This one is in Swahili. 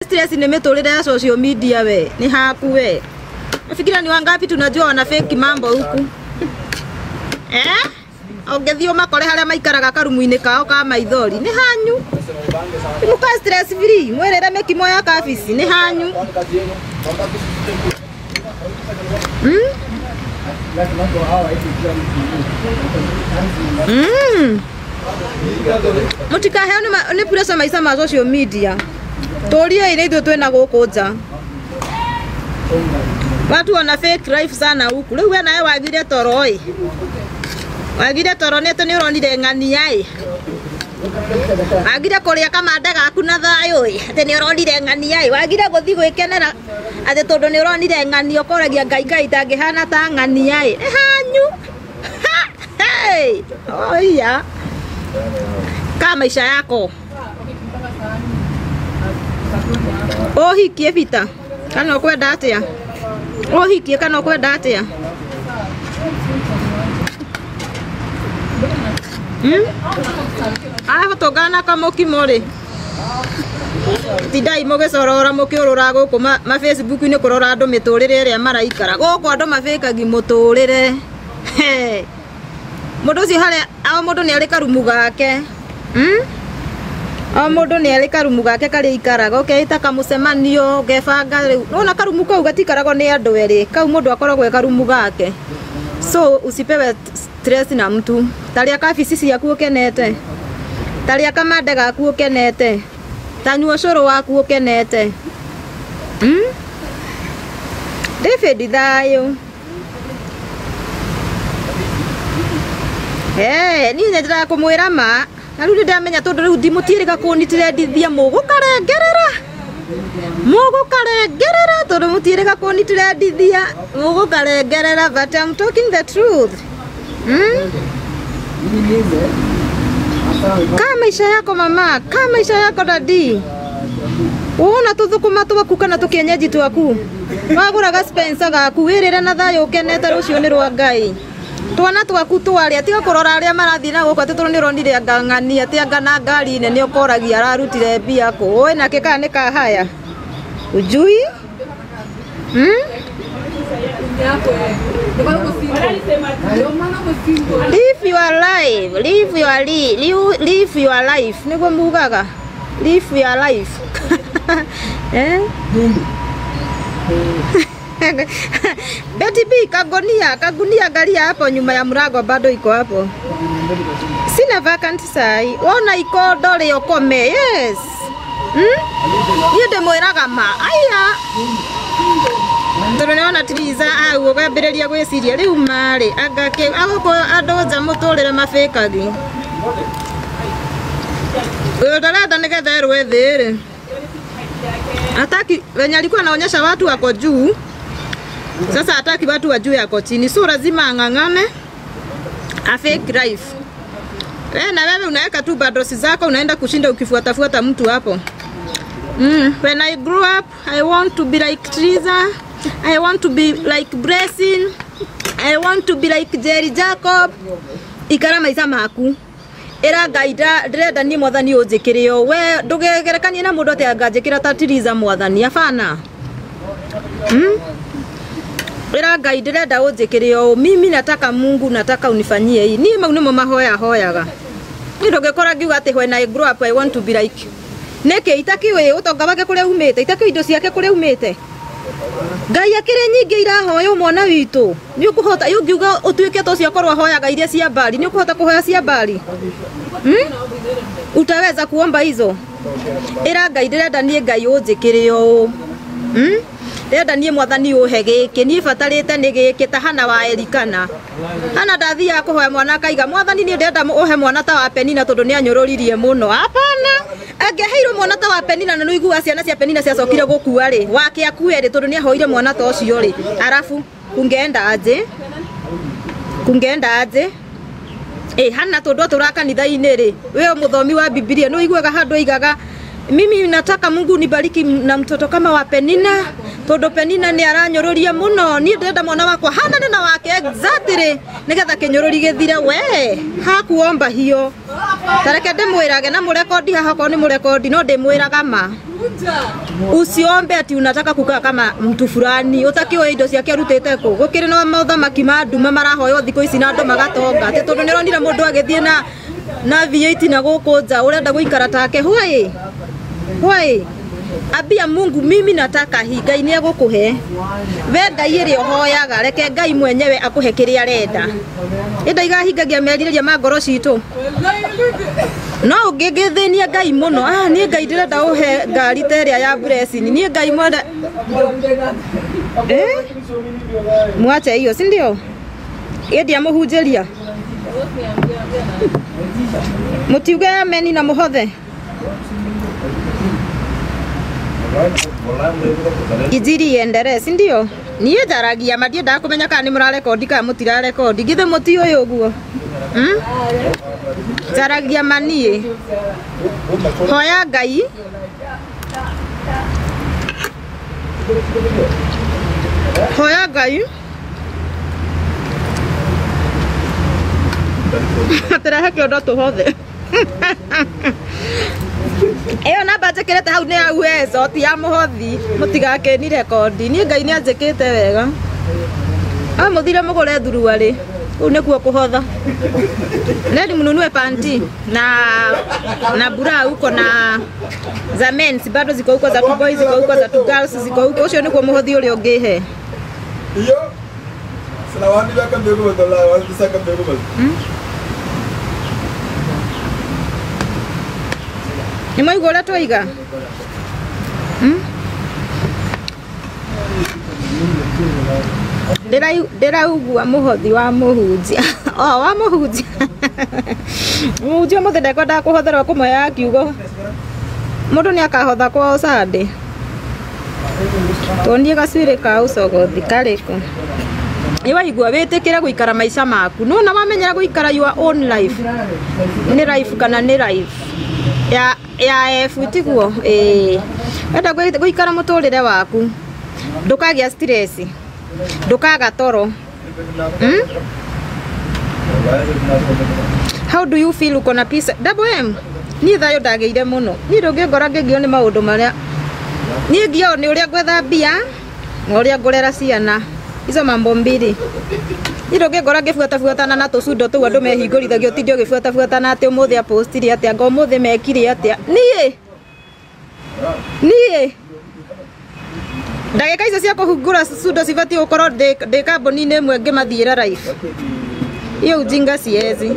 Stress nimetolea ya social media we. Ni haku we. Nafikiri ni wangapi tunajua wana fake mambo huku. Ongethio makore haria maikaraga karumuine kao ka maithori ni hanyu. Muka stress free, mwerera mekimo ya kabisi ni hanyu. Mutika heo ni pressure maisa ma social media. Toria ile ndio twena gukuja. Watu wana fake life sana huku. Leo wewe nawe wagire toroi. Wagire toro neto ni uronire ngani ai. Wagire kuria kama ndaga kuna thayo ĩ. Ate ni uronire ngani ai. Wagire guthi gwikenera ate tondu ni uronire ngani ukoragia ngai itangihana ta ngani ai. Hanyu. Hey. Oya. Kama maisha yako. Ohikie vita. Kana ukwenda atia? Ohikie kana ukwenda atia? Togana kama ukimore. Tidai moge sorora mukiurura guku ma Facebook ni kurora andu miturire iria maraikara. Guku andu mafikaga muturire. Mundu ci haria ao mundu ni ari karumu gake. O mundu ni ari karumu gake kari ikaraga ukeita kamucemanio gebanga riu. Nona karumu kau gatikarago ni andu eri. Kau mundu akoragwo karumu gake. So usipewe stress na mtu. Taria kabisi ciaku ukenete. Taria kamande gaku ukenete. Tanyua coro waku ukenete. David thayo. Ni ndira kumwira ma. Na riu ndamenya tondu riu ndimutiriga kunitire ndithia mugukarengerera. Mugukarengerera tondu mutiriga kunitire ndithia mugukarengerera, but I'm talking the truth. Kama maisha yako mama, kama maisha yako dadi. Uona tuthukuma twaku kana tukienyeji twaku. Waguraga Spencer gaku wirire na thayo ukenete rucio ni rwa Ngai. Twana twaku twari atiga kurora aria marathi na guko ati turoni rondire ngang'ani ati ngana ngari nene ukoragia ararutire mbia ko. Oi nake kana ni kahaya. Ujui? Live your life, live your life. Niko mugaga. Live your life. Betty B kagunia gari hapo nyuma ya mlango bado iko hapo. Sina vacancy sai. Ona iko dole ukome. Yes. Yende moiraga ma. Aya. Tondu niona tiriza au ugambireria gwiciria riu mari agake agoko andoja muturire mafekagi. Udarada nigetha erwe thiri. Hataki wenye alikuwa anaonyesha watu wako juu. Sasa hataki watu wajue yako chini. So lazima angangane a fake life. Na wewe unaweka tu badrosi zako unaenda kushinda ukifuatafuata mtu hapo. When I grew up, I want to be like Triza. I want to be like Blessing. I want to be like Jerry Jacob. Ikara maisha maku. Era gaida dreda ni mwathani ujikirio. We ndugegerekanie na mundu te angajikira ta Triza mwathani afana. Era gaida dreda ujikirio. Mimi nataka Mungu, nataka unifanyie hii. Ni mau nimo mahoya hoyaga. Ni ndugekora ngiuga ati when I grow up I want to be like. Neke itakiwe utonga wake kuria umete, itakiwe indo ciake kuria umete. Ngai akire nyingi irahoyo mwana witu. Ni ukuhota yungiuga utuike to cia korwa hoyaga iria cia mbali, ni ukuhota kuhoya cia mbali. Utaweza kuomba hizo? Era Ngai ndirenda nie Ngai unjikirio. Ndirenda nie mwathani uhe giki, nie batarite ni giki tahana wa Elikana. Hana ndathia kuhoya mwana kaiga mwathani ni ndirenda uhe mwana ta wa Penina tondu ni anyururirie muno. Hapana. Angeheirwo mwana ta wa Penina na nuigua ciana cia Penina ciacokire gukua ri wake akue ri tondu ni ahoire mwana ta ucio ri arafu kungeenda aje hana tondu turakanitha-ini ri we muthomi wa Biblia nuiguaga handu aigaga mimi nataka Mungu nibariki na mtoto kama wa Penina tondu Penina ni aranyururia muno ni ndenda mwana wakwa hana na wake exactly nigetha kinyururi githire we hakuomba hiyo tareke ndimwirage na murekondi haha ko ni murekondi no ndimwiraga ma usiombe ati unataka kukaa kama mtu fulani utakio indo ciake rutete ku gukiri no mothamaki ma nduma marahoyo thiko ici na andu magatonga ati tondu nironira mundu agithie na V8 na guku nja urenda guikara take hoi abia Mungu mimi nataka hii Ngai ni agukuhe we Ngai iri hoyaga reke Ngai mwenyewe akuhe kiria arenda enda igahingagia meririria ma ngoro citu no ngigithenia Ngai muno ni Ngai ndirenda uhe ngari teria ya blessing ni Ngai mwenda mwache hiyo si ndio edia muhunjiria mutiuge ameni na muhothe Ijiri endere si ndio nie jaragia madienda kumenya kana ni murarekondi kana mutirarekondi githe muti uyu uguo jaragia manie hoya Ngai atera kiondo tuhothe eyo namba njikirite hau ni ya uwezo ti ya muhothi mutigakeni rekondi ni Ngai ni anjikite wega muthire mugure thurua ri u nikuo kuhotha nedi mununue panti na bura huko na za men's bado ziko huko za two boys ziko huko za two girls ziko huko ucio nikuo muhothi uri ungihe iyo salawani baka mbegu batola wasaka mbegu batola ni mwaigua uria twaiga ndiraugua muhothi wa muhunjia wa muhunjia muhunjia muthe ndekwenda kuhotherwa kumoya kiugo mundu ni akahotha kwa Sunday tonie gacwiri ka ucogothi kariko iwaigua witikire guikara maisha maku no na wamenyera guikara your own life ni life kana ni life ya futiguo enda guikara muturire waku ndukagia stress ndukaga toro how do you feel uko na peace double M ni thayo ndageire muno ni ndungingora ngigio ni maundu maria ni ngio ni uria gwetha mbia na uria ngurera ciana izo mambo mbiri ni ndungingora ngifuatafuatana na tucundo tu andu mehingurithagio tindio gifuatafuatana ati umuthi a postiri ati anga umuthi mekire ati nie ndagika icio cia kuhungura cundo cibati ukorwo ndi kambuni-ini imwe ngimathiira life iyo ujinga siezi